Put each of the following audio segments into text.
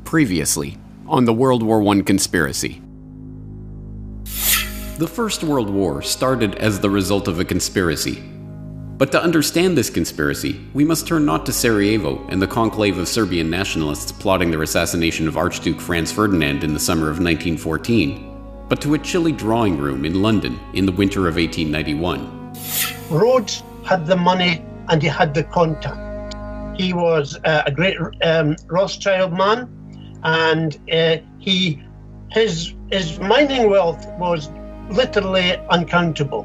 Previously, on the World War I conspiracy. The First World War started as the result of a conspiracy. But to understand this conspiracy, we must turn not to Sarajevo and the conclave of Serbian nationalists plotting their assassination of Archduke Franz Ferdinand in the summer of 1914, but to a chilly drawing room in London in the winter of 1891. Rhodes had the money and he had the contact. He was a great Rothschild man, and his mining wealth was literally uncountable.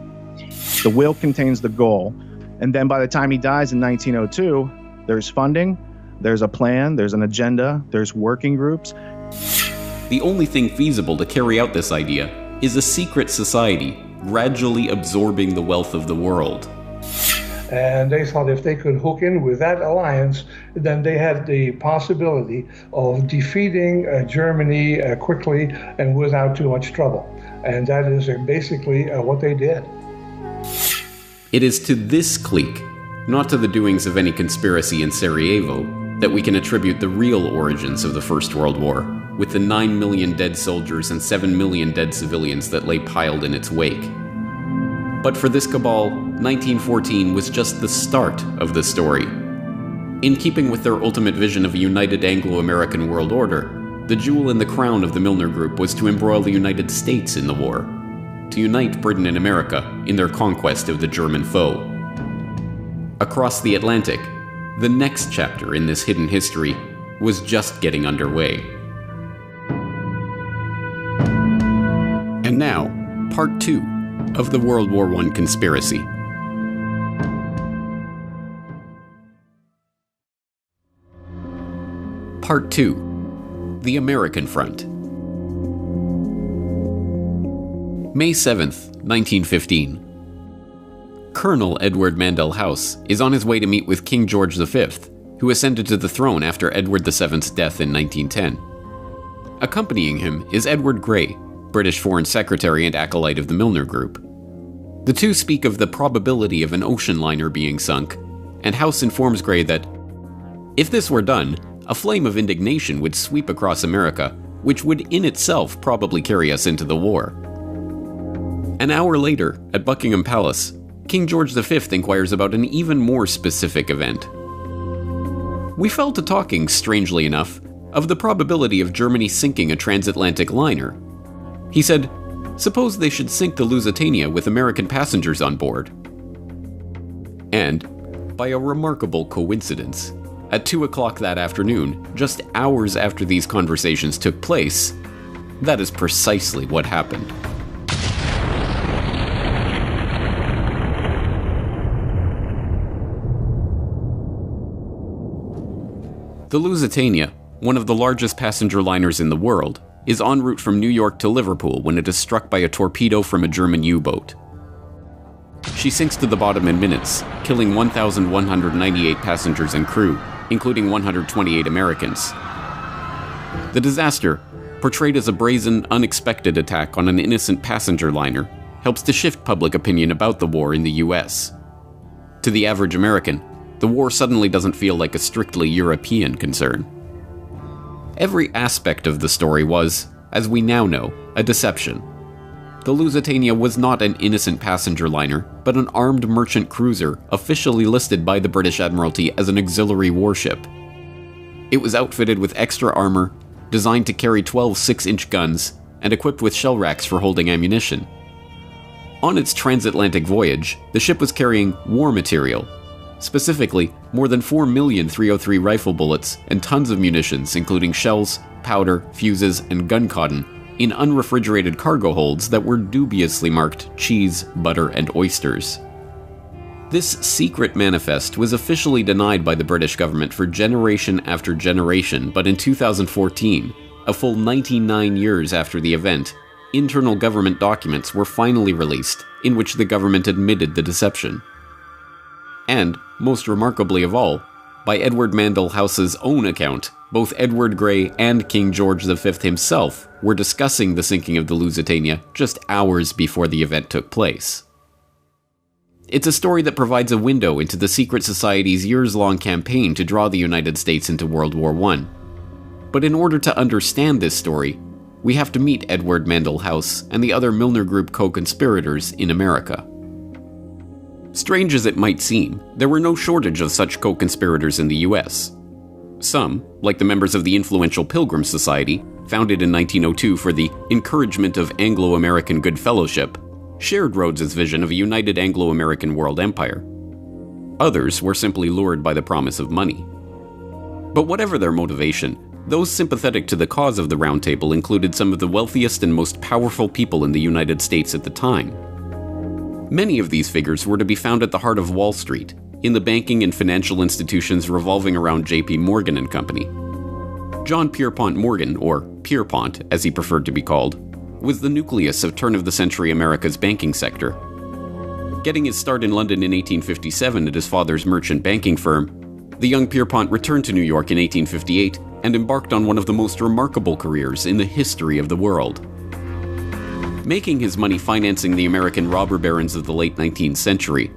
The will contains the goal, and then by the time he dies in 1902, there's funding, there's a plan, there's an agenda, there's working groups. The only thing feasible to carry out this idea is a secret society gradually absorbing the wealth of the world. And they thought if they could hook in with that alliance, then they had the possibility of defeating Germany quickly and without too much trouble. And that is basically what they did. It is to this clique, not to the doings of any conspiracy in Sarajevo, that we can attribute the real origins of the First World War, with the 9 million dead soldiers and 7 million dead civilians that lay piled in its wake. But for this cabal, 1914 was just the start of the story. In keeping with their ultimate vision of a united Anglo-American world order, the jewel in the crown of the Milner Group was to embroil the United States in the war, to unite Britain and America in their conquest of the German foe. Across the Atlantic, the next chapter in this hidden history was just getting underway. And now, part 2 of the World War I conspiracy. Part 2. The American Front. May 7th, 1915. Colonel Edward Mandell House is on his way to meet with King George V, who ascended to the throne after Edward VII's death in 1910. Accompanying him is Edward Grey, British Foreign Secretary and acolyte of the Milner Group. The two speak of the probability of an ocean liner being sunk, and House informs Grey that, if this were done, a flame of indignation would sweep across America, which would in itself probably carry us into the war. An hour later, at Buckingham Palace, King George V inquires about an even more specific event. We fell to talking, strangely enough, of the probability of Germany sinking a transatlantic liner. He said, suppose they should sink the Lusitania with American passengers on board. And, by a remarkable coincidence, at 2 o'clock that afternoon, just hours after these conversations took place, that is precisely what happened. The Lusitania, one of the largest passenger liners in the world, is en route from New York to Liverpool when it is struck by a torpedo from a German U-boat. She sinks to the bottom in minutes, killing 1,198 passengers and crew, including 128 Americans. The disaster, portrayed as a brazen, unexpected attack on an innocent passenger liner, helps to shift public opinion about the war in the US. To the average American, the war suddenly doesn't feel like a strictly European concern. Every aspect of the story was, as we now know, a deception. The Lusitania was not an innocent passenger liner, but an armed merchant cruiser officially listed by the British Admiralty as an auxiliary warship. It was outfitted with extra armor, designed to carry 12 6-inch guns, and equipped with shell racks for holding ammunition. On its transatlantic voyage, the ship was carrying war material. Specifically, more than 4 million .303 rifle bullets and tons of munitions, including shells, powder, fuses, and gun cotton, in unrefrigerated cargo holds that were dubiously marked cheese, butter, and oysters. This secret manifest was officially denied by the British government for generation after generation, but in 2014, a full 99 years after the event, internal government documents were finally released in which the government admitted the deception. And, most remarkably of all, by Edward Mandell House's own account, both Edward Grey and King George V himself were discussing the sinking of the Lusitania just hours before the event took place. It's a story that provides a window into the secret society's years-long campaign to draw the United States into World War I. But in order to understand this story, we have to meet Edward Mandell House and the other Milner Group co-conspirators in America. Strange as it might seem, there were no shortage of such co-conspirators in the US. Some, like the members of the influential Pilgrim Society, founded in 1902 for the encouragement of Anglo-American good fellowship, shared Rhodes's vision of a united Anglo-American world empire. Others were simply lured by the promise of money. But whatever their motivation, those sympathetic to the cause of the Round Table included some of the wealthiest and most powerful people in the United States at the time. Many of these figures were to be found at the heart of Wall Street, in the banking and financial institutions revolving around J.P. Morgan and Company. John Pierpont Morgan, or Pierpont as he preferred to be called, was the nucleus of turn-of-the-century America's banking sector. Getting his start in London in 1857 at his father's merchant banking firm, the young Pierpont returned to New York in 1858 and embarked on one of the most remarkable careers in the history of the world. Making his money financing the American robber barons of the late 19th century,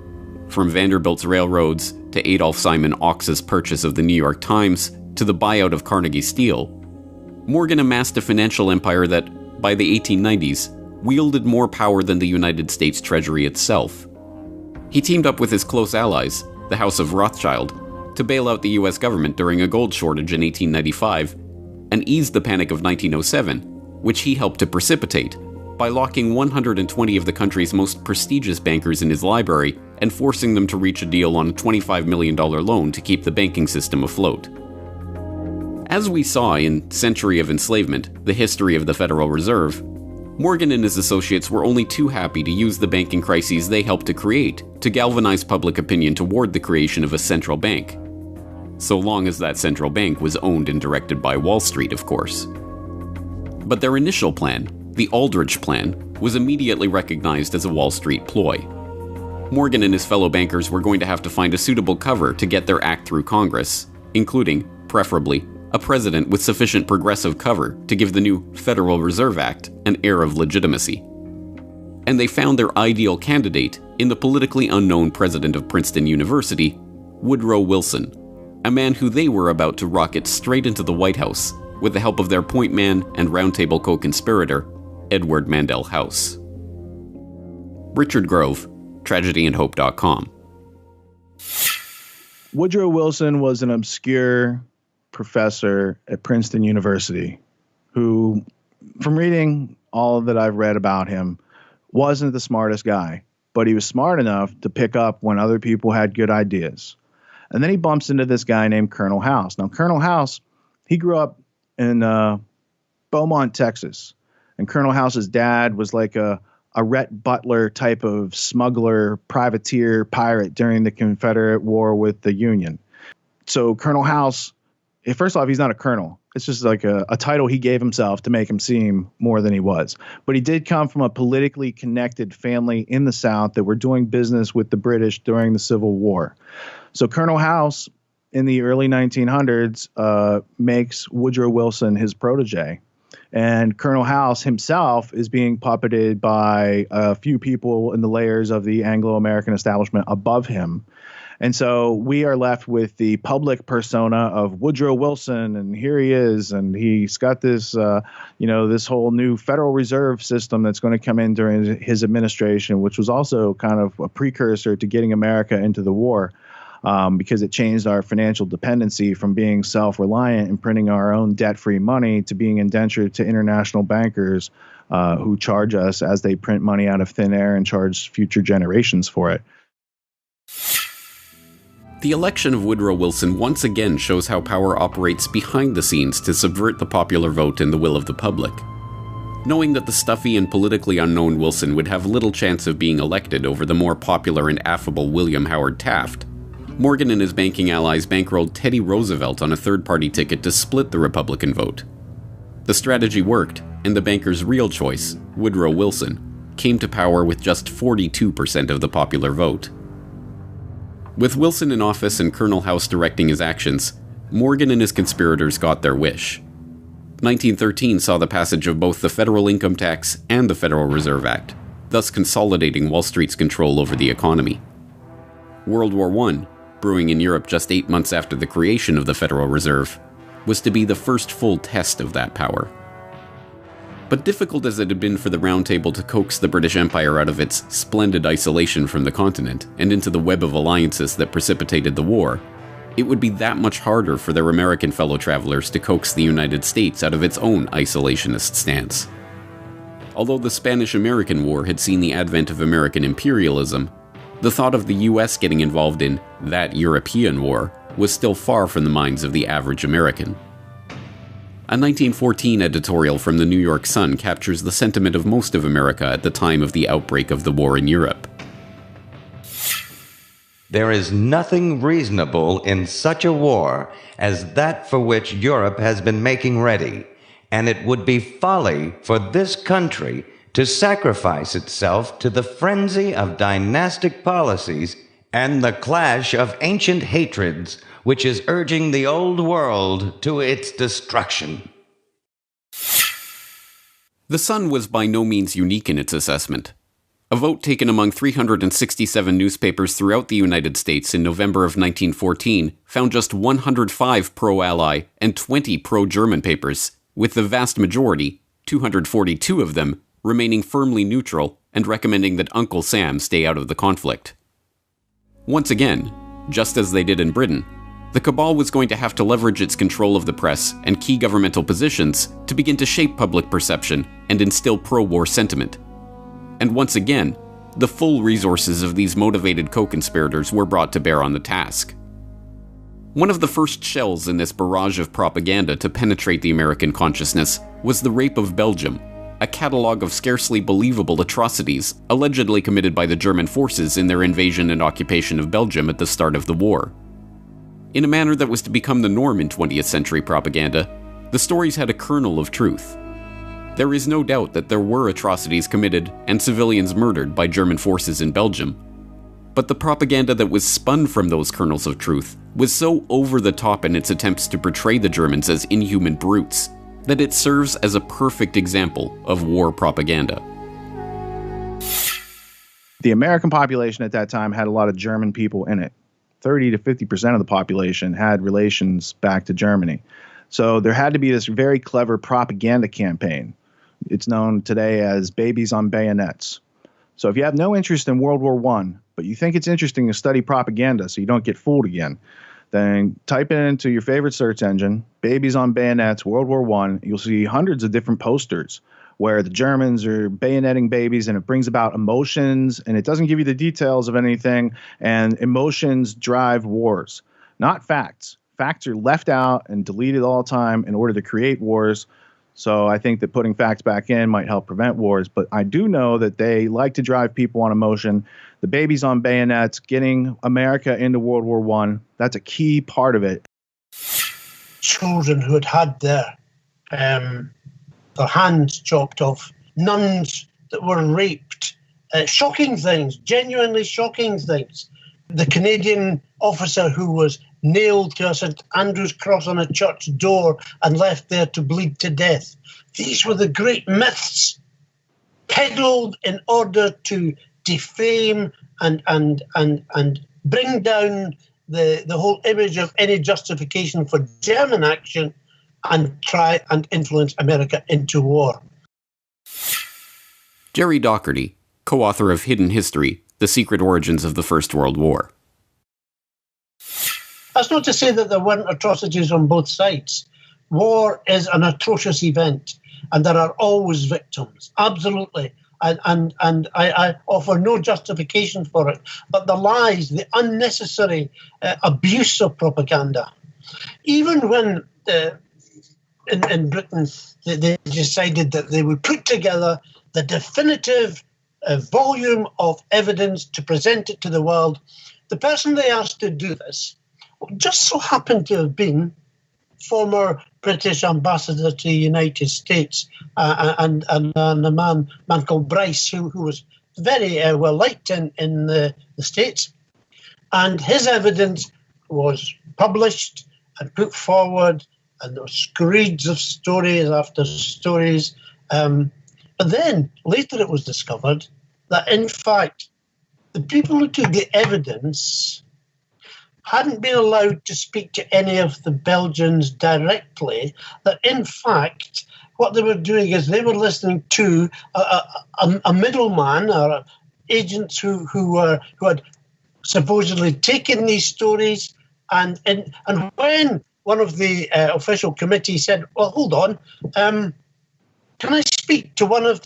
from Vanderbilt's railroads to Adolph Simon Ox's purchase of the New York Times to the buyout of Carnegie Steel, Morgan amassed a financial empire that, by the 1890s, wielded more power than the United States Treasury itself. He teamed up with his close allies, the House of Rothschild, to bail out the US government during a gold shortage in 1895 and ease the Panic of 1907, which he helped to precipitate by locking 120 of the country's most prestigious bankers in his library and forcing them to reach a deal on a $25 million loan to keep the banking system afloat. As we saw in Century of Enslavement, the history of the Federal Reserve, Morgan and his associates were only too happy to use the banking crises they helped to create to galvanize public opinion toward the creation of a central bank. So long as that central bank was owned and directed by Wall Street, of course. But their initial plan, the Aldrich Plan, was immediately recognized as a Wall Street ploy. Morgan and his fellow bankers were going to have to find a suitable cover to get their act through Congress, including, preferably, a president with sufficient progressive cover to give the new Federal Reserve Act an air of legitimacy. And they found their ideal candidate in the politically unknown president of Princeton University, Woodrow Wilson, a man who they were about to rocket straight into the White House with the help of their point man and Round Table co-conspirator, Edward Mandell House. Richard Grove, TragedyAndHope.com. Woodrow Wilson was an obscure professor at Princeton University who, from reading all that I've read about him, wasn't the smartest guy, but he was smart enough to pick up when other people had good ideas. And then he bumps into this guy named Colonel House. Now, Colonel House, he grew up in Beaumont, Texas. And Colonel House's dad was like a Rhett Butler type of smuggler, privateer, pirate during the Confederate War with the Union. So Colonel House, first off, he's not a colonel. It's just like a title he gave himself to make him seem more than he was. But he did come from a politically connected family in the South that were doing business with the British during the Civil War. So Colonel House, in the early 1900s, makes Woodrow Wilson his protege. And Colonel House himself is being puppeted by a few people in the layers of the Anglo-American establishment above him. And so we are left with the public persona of Woodrow Wilson, and here he is, and he's got this, this whole new Federal Reserve system that's going to come in during his administration, which was also kind of a precursor to getting America into the war. Because it changed our financial dependency from being self-reliant and printing our own debt-free money to being indentured to international bankers who charge us as they print money out of thin air and charge future generations for it. The election of Woodrow Wilson once again shows how power operates behind the scenes to subvert the popular vote and the will of the public. Knowing that the stuffy and politically unknown Wilson would have little chance of being elected over the more popular and affable William Howard Taft, Morgan and his banking allies bankrolled Teddy Roosevelt on a third-party ticket to split the Republican vote. The strategy worked, and the banker's real choice, Woodrow Wilson, came to power with just 42% of the popular vote. With Wilson in office and Colonel House directing his actions, Morgan and his conspirators got their wish. 1913 saw the passage of both the Federal Income Tax and the Federal Reserve Act, thus consolidating Wall Street's control over the economy. World War I, brewing in Europe just 8 months after the creation of the Federal Reserve, was to be the first full test of that power. But difficult as it had been for the Round Table to coax the British Empire out of its splendid isolation from the continent and into the web of alliances that precipitated the war, it would be that much harder for their American fellow travelers to coax the United States out of its own isolationist stance. Although the Spanish-American War had seen the advent of American imperialism, the thought of the US getting involved in that European war was still far from the minds of the average American. A 1914 editorial from the New York Sun captures the sentiment of most of America at the time of the outbreak of the war in Europe. There is nothing reasonable in such a war as that for which Europe has been making ready, and it would be folly for this country to sacrifice itself to the frenzy of dynastic policies and the clash of ancient hatreds which is urging the old world to its destruction. The Sun was by no means unique in its assessment. A vote taken among 367 newspapers throughout the United States in November of 1914 found just 105 pro-Ally and 20 pro-German papers, with the vast majority, 242 of them, remaining firmly neutral and recommending that Uncle Sam stay out of the conflict. Once again, just as they did in Britain, the cabal was going to have to leverage its control of the press and key governmental positions to begin to shape public perception and instill pro-war sentiment. And once again, the full resources of these motivated co-conspirators were brought to bear on the task. One of the first shells in this barrage of propaganda to penetrate the American consciousness was the rape of Belgium, a catalogue of scarcely believable atrocities allegedly committed by the German forces in their invasion and occupation of Belgium at the start of the war. In a manner that was to become the norm in 20th century propaganda, the stories had a kernel of truth. There is no doubt that there were atrocities committed and civilians murdered by German forces in Belgium. But the propaganda that was spun from those kernels of truth was so over the top in its attempts to portray the Germans as inhuman brutes that it serves as a perfect example of war propaganda. The American population at that time had a lot of German people in it. 30 to 50% of the population had relations back to Germany. So there had to be this very clever propaganda campaign. It's known today as babies on bayonets. So if you have no interest in World War I, but you think it's interesting to study propaganda so you don't get fooled again, then type it into your favorite search engine, babies on bayonets, World War I. You'll see hundreds of different posters where the Germans are bayoneting babies, and it brings about emotions, and it doesn't give you the details of anything, and emotions drive wars, not facts. Facts are left out and deleted all the time in order to create wars. So I think that putting facts back in might help prevent wars. But I do know that they like to drive people on emotion. The babies on bayonets, getting America into World War I, that's a key part of it. Children who had their hands chopped off, nuns that were raped, shocking things, genuinely shocking things. The Canadian officer who was nailed to a St. Andrew's cross on a church door and left there to bleed to death. These were the great myths peddled in order to defame and bring down the whole image of any justification for German action and try and influence America into war. Jerry Docherty, co-author of Hidden History, The Secret Origins of the First World War. That's not to say that there weren't atrocities on both sides. War is an atrocious event, and there are always victims, absolutely. And I offer no justification for it. But the lies, the unnecessary abuse of propaganda, even when in Britain they decided that they would put together the definitive volume of evidence to present it to the world, the person they asked to do this just so happened to have been former British ambassador to the United States and a man called Bryce, who was very well liked in the States. And his evidence was published and put forward, and there were screeds of stories after stories. But then later it was discovered that, in fact, the people who took the evidence hadn't been allowed to speak to any of the Belgians directly, that in fact what they were doing is they were listening to a middleman or agents who had supposedly taken these stories, and when one of the official committee said, "Well, hold on, can I speak to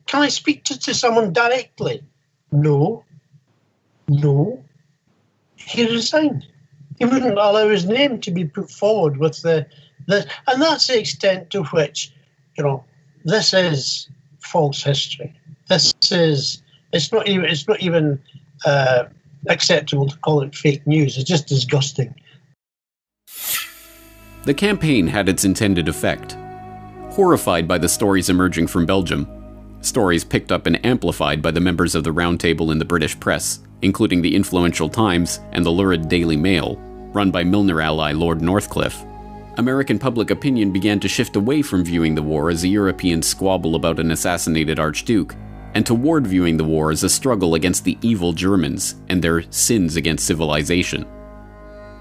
can I speak to someone directly?" No. He resigned. He wouldn't allow his name to be put forward with and that's the extent to which, this is false history. It's not even acceptable to call it fake news. It's just disgusting. The campaign had its intended effect. Horrified by the stories emerging from Belgium, stories picked up and amplified by the members of the Round Table in the British press, including the influential Times and the lurid Daily Mail, run by Milner ally Lord Northcliffe, American public opinion began to shift away from viewing the war as a European squabble about an assassinated Archduke, and toward viewing the war as a struggle against the evil Germans and their sins against civilization.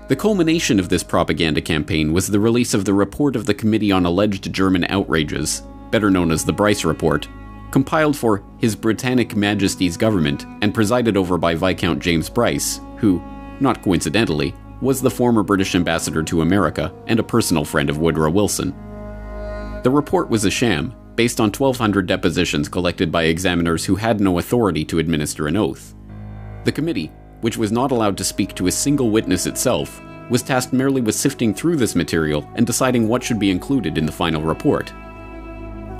The culmination of this propaganda campaign was the release of the report of the Committee on Alleged German Outrages, better known as the Bryce Report, compiled for His Britannic Majesty's government and presided over by Viscount James Bryce, who, not coincidentally, was the former British ambassador to America and a personal friend of Woodrow Wilson. The report was a sham, based on 1,200 depositions collected by examiners who had no authority to administer an oath. The committee, which was not allowed to speak to a single witness itself, was tasked merely with sifting through this material and deciding what should be included in the final report.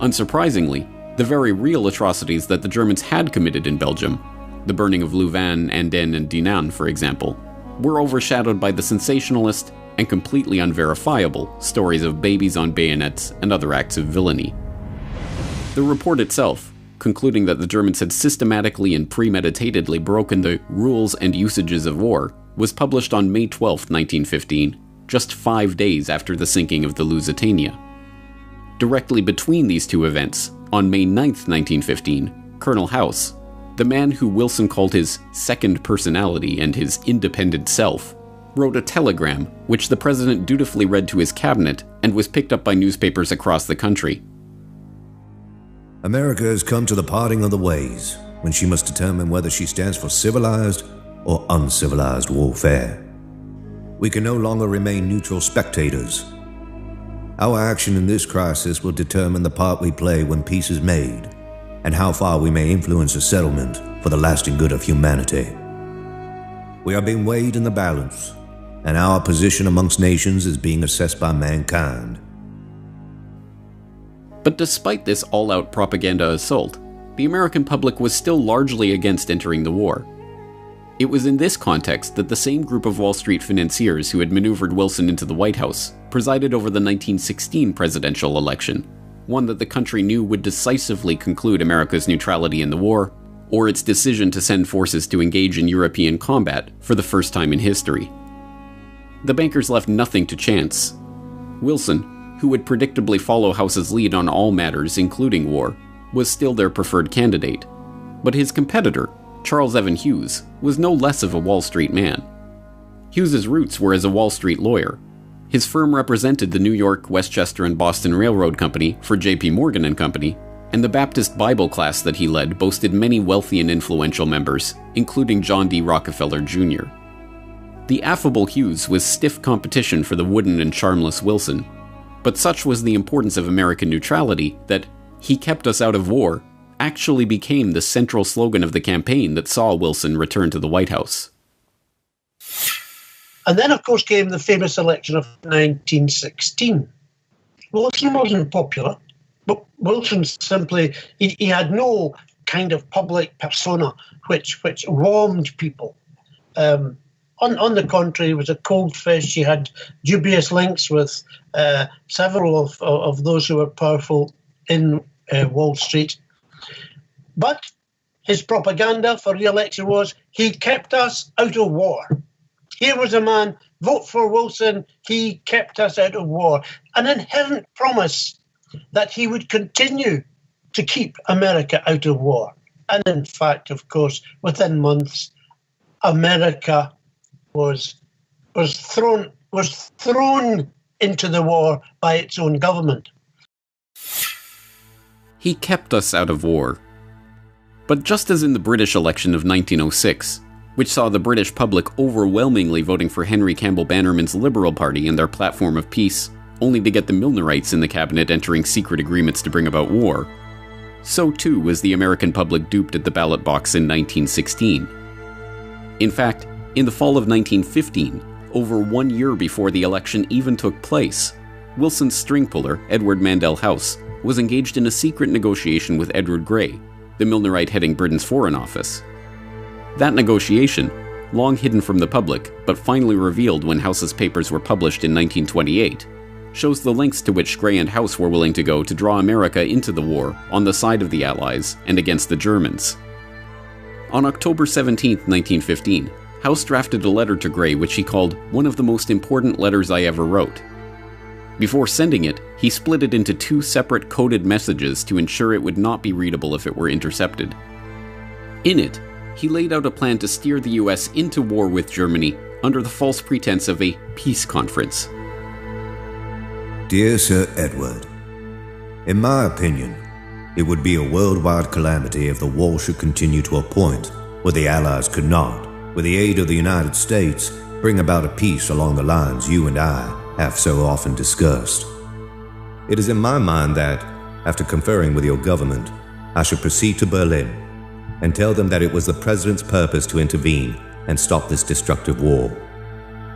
Unsurprisingly, the very real atrocities that the Germans had committed in Belgium, the burning of Louvain, Andenne, and Dinant, for example, were overshadowed by the sensationalist and completely unverifiable stories of babies on bayonets and other acts of villainy. The report itself, concluding that the Germans had systematically and premeditatedly broken the rules and usages of war, was published on May 12, 1915, just 5 days after the sinking of the Lusitania. Directly between these two events, on May 9, 1915, Colonel House, the man who Wilson called his second personality and his independent self, wrote a telegram which the president dutifully read to his cabinet and was picked up by newspapers across the country. America has come to the parting of the ways, when she must determine whether she stands for civilized or uncivilized warfare. We can no longer remain neutral spectators. Our action in this crisis will determine the part we play when peace is made, and how far we may influence a settlement for the lasting good of humanity. We are being weighed in the balance, and our position amongst nations is being assessed by mankind. But despite this all-out propaganda assault, the American public was still largely against entering the war. It was in this context that the same group of Wall Street financiers who had maneuvered Wilson into the White House presided over the 1916 presidential election, one that the country knew would decisively conclude America's neutrality in the war, or its decision to send forces to engage in European combat for the first time in history. The bankers left nothing to chance. Wilson, who would predictably follow House's lead on all matters, including war, was still their preferred candidate. But his competitor, Charles Evan Hughes, was no less of a Wall Street man. Hughes's roots were as a Wall Street lawyer. His firm represented the New York, Westchester, and Boston Railroad Company for J.P. Morgan and Company, and the Baptist Bible class that he led boasted many wealthy and influential members, including John D. Rockefeller Jr. The affable Hughes was stiff competition for the wooden and charmless Wilson, but such was the importance of American neutrality that "He kept us out of war" actually became the central slogan of the campaign that saw Wilson return to the White House. And then, of course, came the famous election of 1916. Wilson wasn't popular, but Wilson simply, he had no kind of public persona which warmed people. On the contrary, he was a cold fish. He had dubious links with several of those who were powerful in Wall Street. But his propaganda for re-election was, he kept us out of war. Here was a man, vote for Wilson, he kept us out of war. An inherent promise that he would continue to keep America out of war. And in fact, of course, within months, America was was thrown into the war by its own government. He kept us out of war. But just as in the British election of 1906, which saw the British public overwhelmingly voting for Henry Campbell Bannerman's Liberal Party and their platform of peace, only to get the Milnerites in the cabinet entering secret agreements to bring about war, so too was the American public duped at the ballot box in 1916. In fact, in the fall of 1915, over 1 year before the election even took place, Wilson's string puller, Edward Mandell House, was engaged in a secret negotiation with Edward Grey, the Milnerite heading Britain's Foreign Office. That negotiation, long hidden from the public, but finally revealed when House's papers were published in 1928, shows the lengths to which Grey and House were willing to go to draw America into the war on the side of the Allies and against the Germans. On October 17, 1915, House drafted a letter to Grey which he called one of the most important letters I ever wrote. Before sending it, he split it into 2 separate coded messages to ensure it would not be readable if it were intercepted. In it, he laid out a plan to steer the US into war with Germany under the false pretense of a peace conference. Dear Sir Edward, in my opinion, it would be a worldwide calamity if the war should continue to a point where the Allies could not, with the aid of the United States, bring about a peace along the lines you and I have so often discussed. It is in my mind that, after conferring with your government, I should proceed to Berlin and tell them that it was the President's purpose to intervene and stop this destructive war,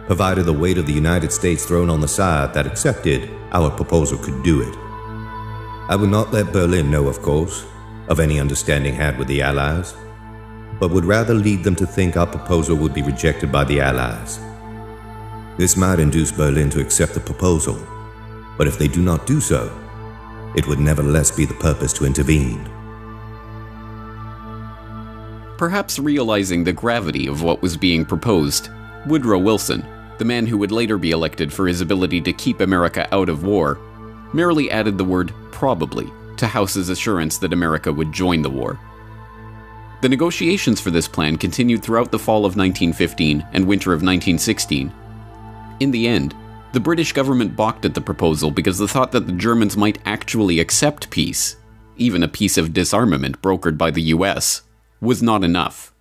provided the weight of the United States thrown on the side that accepted our proposal could do it. I would not let Berlin know, of course, of any understanding had with the Allies, but would rather lead them to think our proposal would be rejected by the Allies. This might induce Berlin to accept the proposal, but if they do not do so, it would nevertheless be the purpose to intervene. Perhaps realizing the gravity of what was being proposed, Woodrow Wilson, the man who would later be elected for his ability to keep America out of war, merely added the word probably to House's assurance that America would join the war. The negotiations for this plan continued throughout the fall of 1915 and winter of 1916. In the end, the British government balked at the proposal because the thought that the Germans might actually accept peace, even a peace of disarmament brokered by the US, was not enough.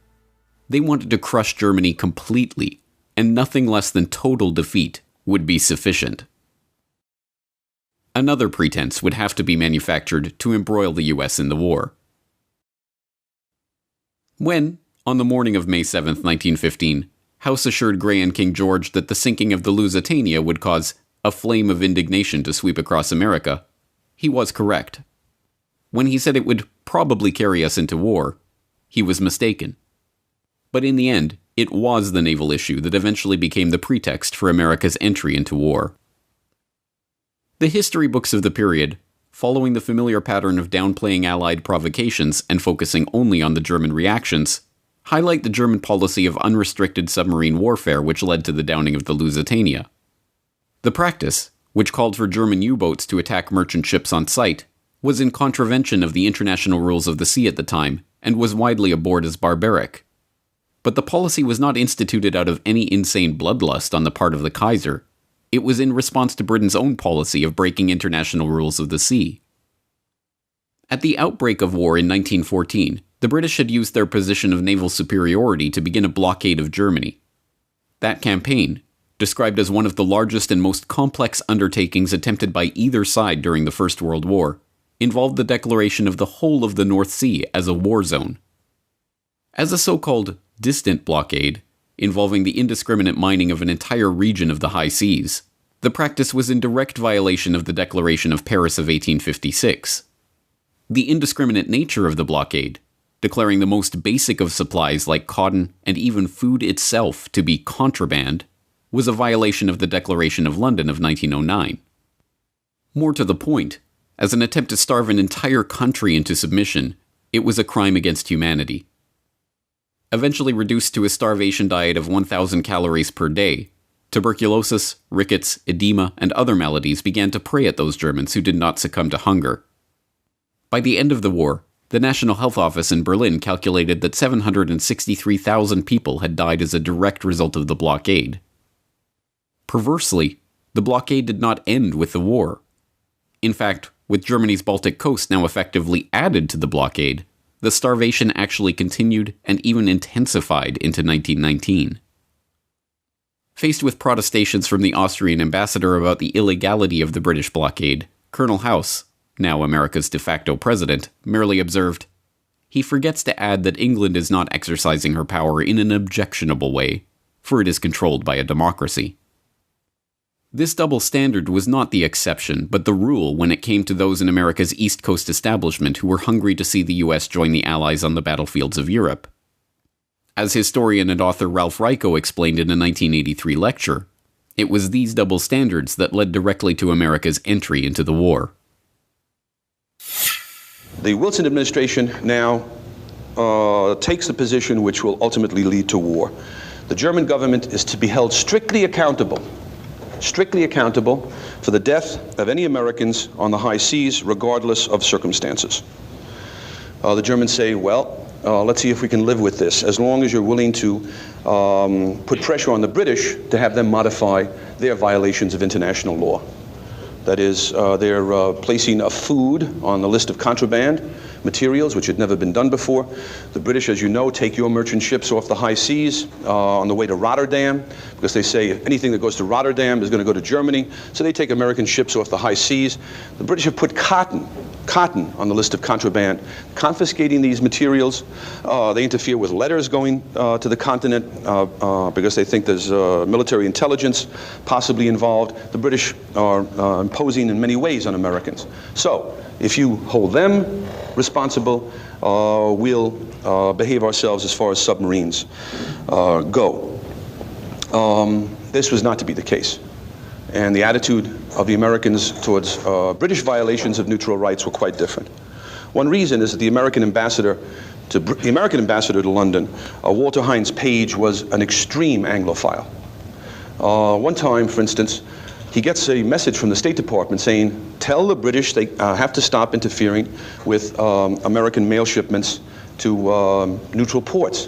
They wanted to crush Germany completely, and nothing less than total defeat would be sufficient. Another pretense would have to be manufactured to embroil the US in the war. When, on the morning of May 7, 1915, House assured Grey and King George that the sinking of the Lusitania would cause a flame of indignation to sweep across America, he was correct. When he said it would probably carry us into war, he was mistaken. But in the end, it was the naval issue that eventually became the pretext for America's entry into war. The history books of the period, following the familiar pattern of downplaying Allied provocations and focusing only on the German reactions, highlight the German policy of unrestricted submarine warfare which led to the downing of the Lusitania. The practice, which called for German U-boats to attack merchant ships on sight, was in contravention of the international rules of the sea at the time and was widely abhorred as barbaric. But the policy was not instituted out of any insane bloodlust on the part of the Kaiser. It was in response to Britain's own policy of breaking international rules of the sea. At the outbreak of war in 1914, the British had used their position of naval superiority to begin a blockade of Germany. That campaign, described as one of the largest and most complex undertakings attempted by either side during the First World War, involved the declaration of the whole of the North Sea as a war zone. As a so-called distant blockade, involving the indiscriminate mining of an entire region of the high seas, the practice was in direct violation of the Declaration of Paris of 1856. The indiscriminate nature of the blockade, declaring the most basic of supplies like cotton and even food itself to be contraband, was a violation of the Declaration of London of 1909. More to the point, as an attempt to starve an entire country into submission, it was a crime against humanity. Eventually reduced to a starvation diet of 1,000 calories per day, tuberculosis, rickets, edema, and other maladies began to prey at those Germans who did not succumb to hunger. By the end of the war, the National Health Office in Berlin calculated that 763,000 people had died as a direct result of the blockade. Perversely, the blockade did not end with the war. In fact, with Germany's Baltic coast now effectively added to the blockade, the starvation actually continued and even intensified into 1919. Faced with protestations from the Austrian ambassador about the illegality of the British blockade, Colonel House, now America's de facto president, merely observed, "He forgets to add that England is not exercising her power in an objectionable way, for it is controlled by a democracy." This double standard was not the exception, but the rule when it came to those in America's East Coast establishment who were hungry to see the US join the Allies on the battlefields of Europe. As historian and author Ralph Ryko explained in a 1983 lecture, it was these double standards that led directly to America's entry into the war. The Wilson administration now takes the position which will ultimately lead to war. The German government is to be held strictly accountable for the death of any Americans on the high seas, regardless of circumstances. The Germans say, well, let's see if we can live with this, as long as you're willing to put pressure on the British to have them modify their violations of international law. That is, they're placing a food on the list of contraband materials, which had never been done before. The British, as you know, take your merchant ships off the high seas on the way to Rotterdam, because they say anything that goes to Rotterdam is going to go to Germany. So they take American ships off the high seas. The British have put cotton on the list of contraband, confiscating these materials. They interfere with letters going to the continent because they think there's military intelligence possibly involved. The British are imposing in many ways on Americans. So if you hold them responsible, we'll behave ourselves as far as submarines go. This was not to be the case. And the attitude of the Americans towards British violations of neutral rights were quite different. One reason is that the American ambassador to London, Walter Hines Page, was an extreme Anglophile. One time, for instance, he gets a message from the State Department saying, tell the British they have to stop interfering with American mail shipments to neutral ports.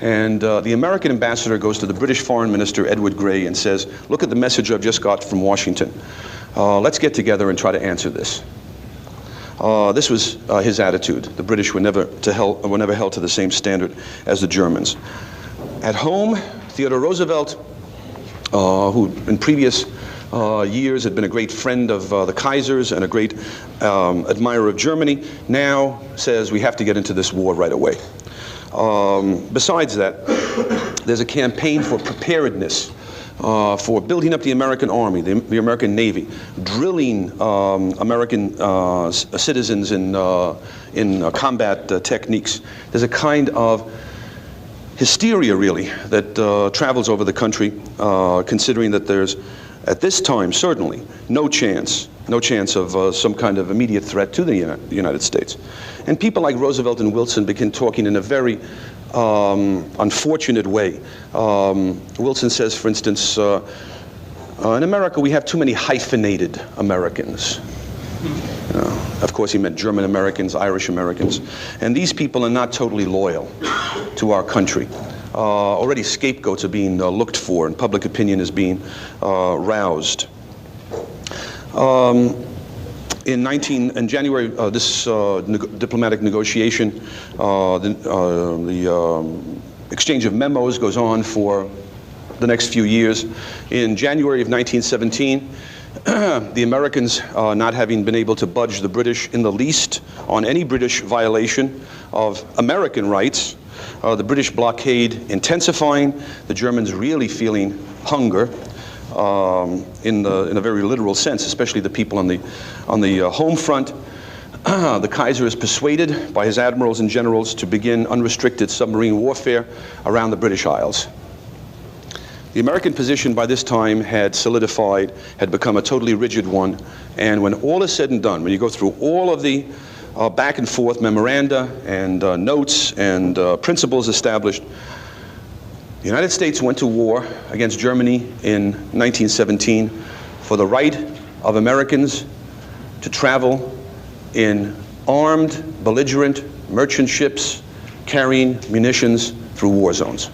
And the American ambassador goes to the British Foreign Minister, Edward Grey, and says, look at the message I've just got from Washington. Let's get together and try to answer this. This was his attitude. The British were never held to the same standard as the Germans. At home, Theodore Roosevelt, who in previous years had been a great friend of the Kaisers and a great admirer of Germany, now says we have to get into this war right away. Besides that, there's a campaign for preparedness, for building up the American Army, the American Navy, drilling American citizens in combat techniques. There's a kind of hysteria, really, that travels over the country, considering that there's, at this time, certainly, no chance of some kind of immediate threat to the United States. And people like Roosevelt and Wilson begin talking in a very unfortunate way. Wilson says, for instance, in America we have too many hyphenated Americans. Of course, he meant German Americans, Irish Americans. And these people are not totally loyal to our country. Already scapegoats are being looked for, and public opinion is being roused. In January, this diplomatic negotiation, the exchange of memos goes on for the next few years. In January of 1917, the Americans, not having been able to budge the British in the least on any British violation of American rights, the British blockade intensifying, the Germans really feeling hunger, in a very literal sense, especially the people on the home front. The Kaiser is persuaded by his admirals and generals to begin unrestricted submarine warfare around the British Isles. The American position by this time had solidified, had become a totally rigid one, and when all is said and done, when you go through all of the back and forth memoranda and notes and principles established, the United States went to war against Germany in 1917 for the right of Americans to travel in armed, belligerent merchant ships carrying munitions through war zones.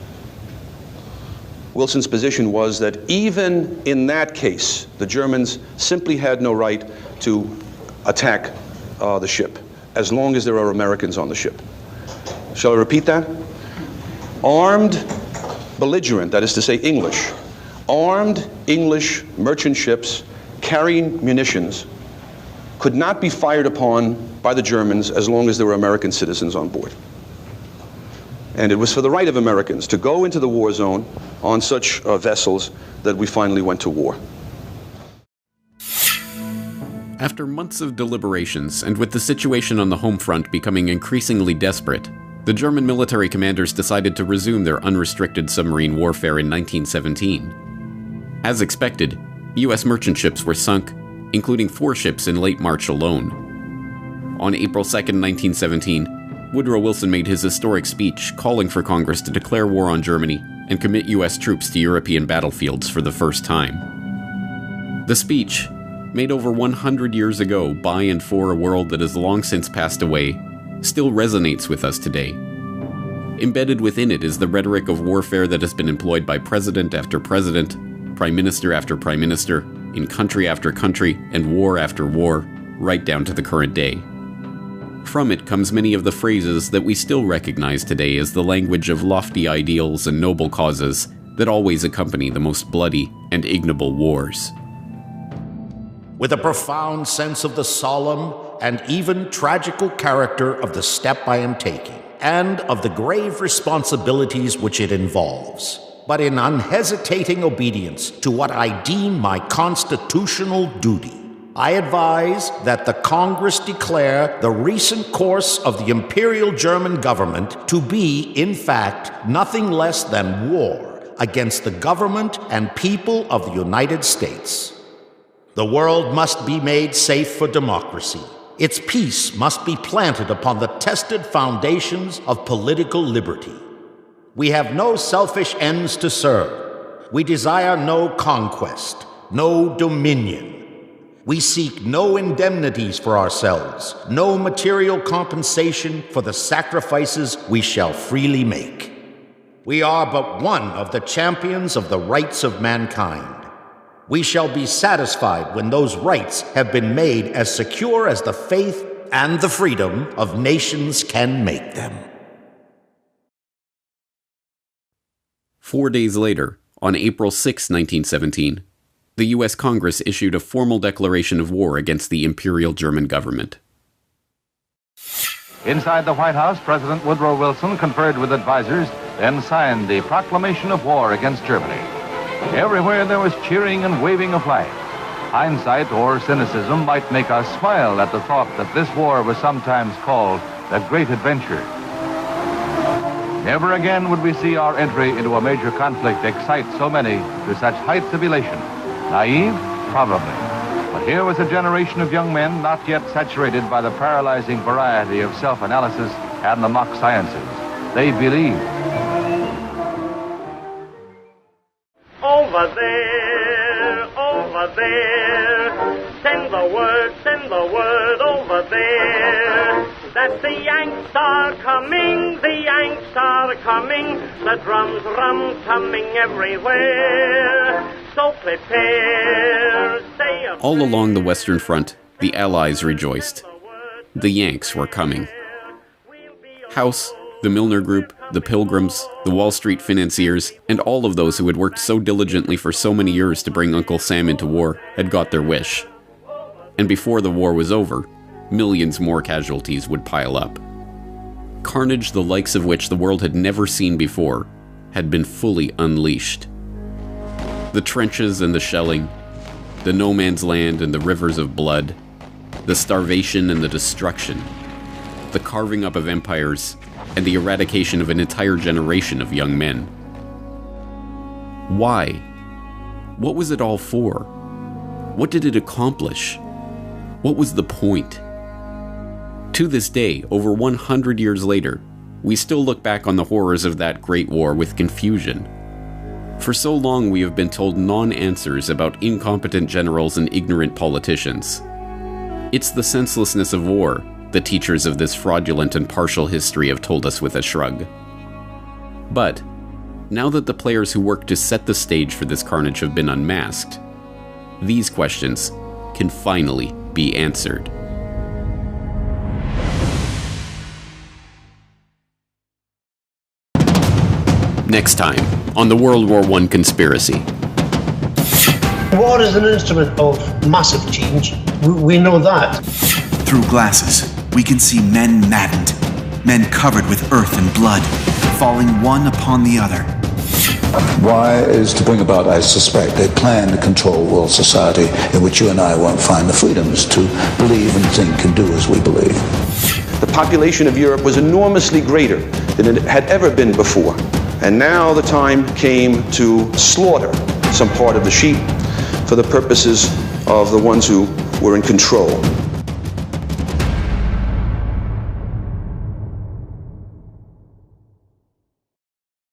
Wilson's position was that even in that case, the Germans simply had no right to attack the ship, as long as there are Americans on the ship. Shall I repeat that? Armed belligerent, that is to say English, armed English merchant ships carrying munitions could not be fired upon by the Germans as long as there were American citizens on board. And it was for the right of Americans to go into the war zone on such vessels that we finally went to war. After months of deliberations, and with the situation on the home front becoming increasingly desperate, the German military commanders decided to resume their unrestricted submarine warfare in 1917. As expected, U.S. merchant ships were sunk, including 4 ships in late March alone. On April 2, 1917, Woodrow Wilson made his historic speech calling for Congress to declare war on Germany and commit U.S. troops to European battlefields for the first time. The speech, made over 100 years ago by and for a world that has long since passed away, still resonates with us today. Embedded within it is the rhetoric of warfare that has been employed by president after president, prime minister after prime minister, in country after country, and war after war, right down to the current day. From it comes many of the phrases that we still recognize today as the language of lofty ideals and noble causes that always accompany the most bloody and ignoble wars. With a profound sense of the solemn and even tragical character of the step I am taking, and of the grave responsibilities which it involves, but in unhesitating obedience to what I deem my constitutional duty, I advise that the Congress declare the recent course of the Imperial German government to be, in fact, nothing less than war against the government and people of the United States. The world must be made safe for democracy. Its peace must be planted upon the tested foundations of political liberty. We have no selfish ends to serve. We desire no conquest, no dominion. We seek no indemnities for ourselves, no material compensation for the sacrifices we shall freely make. We are but one of the champions of the rights of mankind. We shall be satisfied when those rights have been made as secure as the faith and the freedom of nations can make them. 4 days later, on April 6, 1917, the U.S. Congress issued a formal declaration of war against the Imperial German government. Inside the White House, President Woodrow Wilson conferred with advisors, then signed the proclamation of war against Germany. Everywhere there was cheering and waving of flags. Hindsight or cynicism might make us smile at the thought that this war was sometimes called the Great Adventure. Never again would we see our entry into a major conflict excite so many to such heights of elation. Naive? Probably. But here was a generation of young men not yet saturated by the paralyzing variety of self-analysis and the mock sciences. They believed. Over there, send the word over there, that the Yanks are coming, the drums rum-tumming everywhere, so prepare, say a All along the Western Front, the Allies rejoiced. The Yanks were coming. House, the Milner Group, the Pilgrims, the Wall Street financiers, and all of those who had worked so diligently for so many years to bring Uncle Sam into war had got their wish. And before the war was over, millions more casualties would pile up. Carnage the likes of which the world had never seen before had been fully unleashed. The trenches and the shelling, the no man's land and the rivers of blood, the starvation and the destruction, the carving up of empires, and the eradication of an entire generation of young men. Why? What was it all for? What did it accomplish? What was the point? To this day, over 100 years later, we still look back on the horrors of that great war with confusion. For so long we have been told non-answers about incompetent generals and ignorant politicians. It's the senselessness of war the teachers of this fraudulent and partial history have told us with a shrug. But Now that the players who worked to set the stage for this carnage have been unmasked, these questions can finally be answered. Next time on the World War I conspiracy. War is an instrument of massive change. We know that. Through glasses, we can see men maddened, men covered with earth and blood, falling one upon the other. Why is to bring about, I suspect, a plan to control world society in which you and I won't find the freedoms to believe and think and do as we believe. The population of Europe was enormously greater than it had ever been before. And now the time came to slaughter some part of the sheep for the purposes of the ones who were in control.